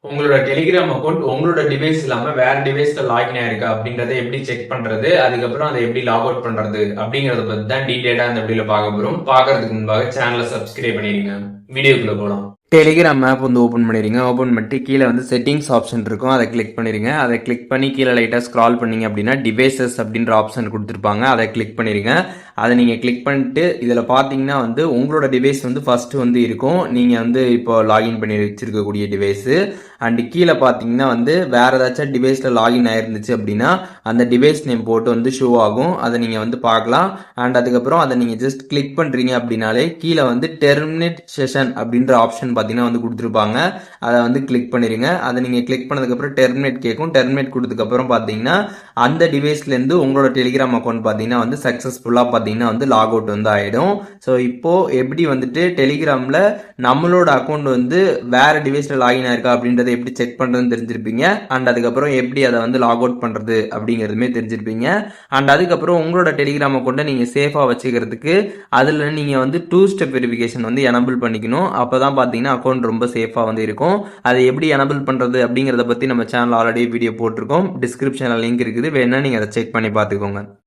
உங்களோட Telegram account உங்களோட device இல்லாம வேற டிவைஸ்ல லாகின் ஆயிருக்கா அப்படின்றத எப்படி செக் பண்றது, அதுக்கப்புறம் அதை எப்படி லாக் அவுட் பண்றது அப்படிங்கறத பத்தி தான் டீடைலா இந்த வீடியோல பார்க்க போறோம். பார்க்கறதுக்கு முன்பாக சேனலை சப்ஸ்கிரைப் பண்ணிருங்க. வீடியோக்குள்ள போலாம். டெலிகிராம் ஆப் வந்து ஓப்பன் பண்ணிடுங்க. ஓப்பன் பண்ணிட்டு கீழே வந்து செட்டிங்ஸ் ஆப்ஷன் இருக்கும், அதை கிளிக் பண்ணிடுங்க. அதை கிளிக் பண்ணி கீழே லைட்டாக ஸ்க்ரால் பண்ணீங்க அப்படின்னா டிவைசஸ் அப்படின்ற ஆப்ஷன் கொடுத்துருப்பாங்க, அதை கிளிக் பண்ணிடுங்க. அதை நீங்கள் கிளிக் பண்ணிட்டு இதில் பார்த்தீங்கன்னா வந்து உங்களோட டிவைஸ் வந்து ஃபஸ்ட்டு வந்து இருக்கும். நீங்கள் வந்து இப்போ லாகின் பண்ணி வச்சிருக்கக்கூடிய டிவைஸு அண்டு கீழே பார்த்தீங்கன்னா வந்து வேறு ஏதாச்சும் டிவைஸில் லாகின் ஆயிருந்துச்சு அப்படின்னா அந்த டிவைஸ் நேம் போட்டு வந்து ஷோ ஆகும், அதை நீங்கள் வந்து பார்க்கலாம். அண்ட் அதுக்கப்புறம் அதை நீங்கள் ஜஸ்ட் கிளிக் பண்ணுறீங்க அப்படின்னாலே கீழே வந்து டெர்மினேட் செஷன் அப்படின்ற ஆப்ஷன் பார்த்தீங்கன்னா வந்து கொடுத்துருப்பாங்க, அதை வந்து கிளிக் பண்ணிடுங்க. அதை நீங்கள் கிளிக் பண்ணதுக்கப்புறம் டெர்மினேட் கேட்கும். டெர்மினேட் கொடுத்ததுக்கப்புறம் பார்த்தீங்கன்னா அந்த டிவைஸ்லேருந்து உங்களோட டெலிகிராம் அக்கௌண்ட் பார்த்தீங்கன்னா வந்து சக்ஸஸ்ஃபுல்லாக பார்த்தீங்கன்னா வந்து லாக் அவுட் வந்து ஆகிடும். ஸோ இப்போது எப்படி வந்துட்டு டெலிகிராமில் நம்மளோட அக்கௌண்ட் வந்து வேறு டிவைஸில் லாகின் ஆயிருக்கா அப்படின்றத எப்படி செக் பண்ணுறதுன்னு தெரிஞ்சிருப்பீங்க. அண்ட் அதுக்கப்புறம் எப்படி அதை வந்து லாக் அவுட் பண்ணுறது அப்படிங்கிறதுமே தெரிஞ்சிருப்பீங்க. அண்ட் அதுக்கப்புறம் உங்களோட டெலிகிராம் அக்கௌண்ட்டை நீங்கள் சேஃபாக வச்சுக்கிறதுக்கு அதில் நீங்கள் வந்து 2 ஸ்டெப் வெரிஃபிகேஷன் வந்து எனபிள் பண்ணிக்கணும். அப்போ தான் பார்த்தீங்கன்னா அக்கௌண்ட் ரொம்ப சேஃபாக வந்து இருக்கும். அதை எப்படி எனபிள் பண்ணுறது அப்படிங்கிறத பற்றி நம்ம சேனல் ஆல்ரெடி வீடியோ போட்டிருக்கோம். டிஸ்கிரிப்ஷனில் லிங்க் இருக்குது, வேணா நீங்கள் அதை செக் பண்ணி பார்த்துக்கோங்க.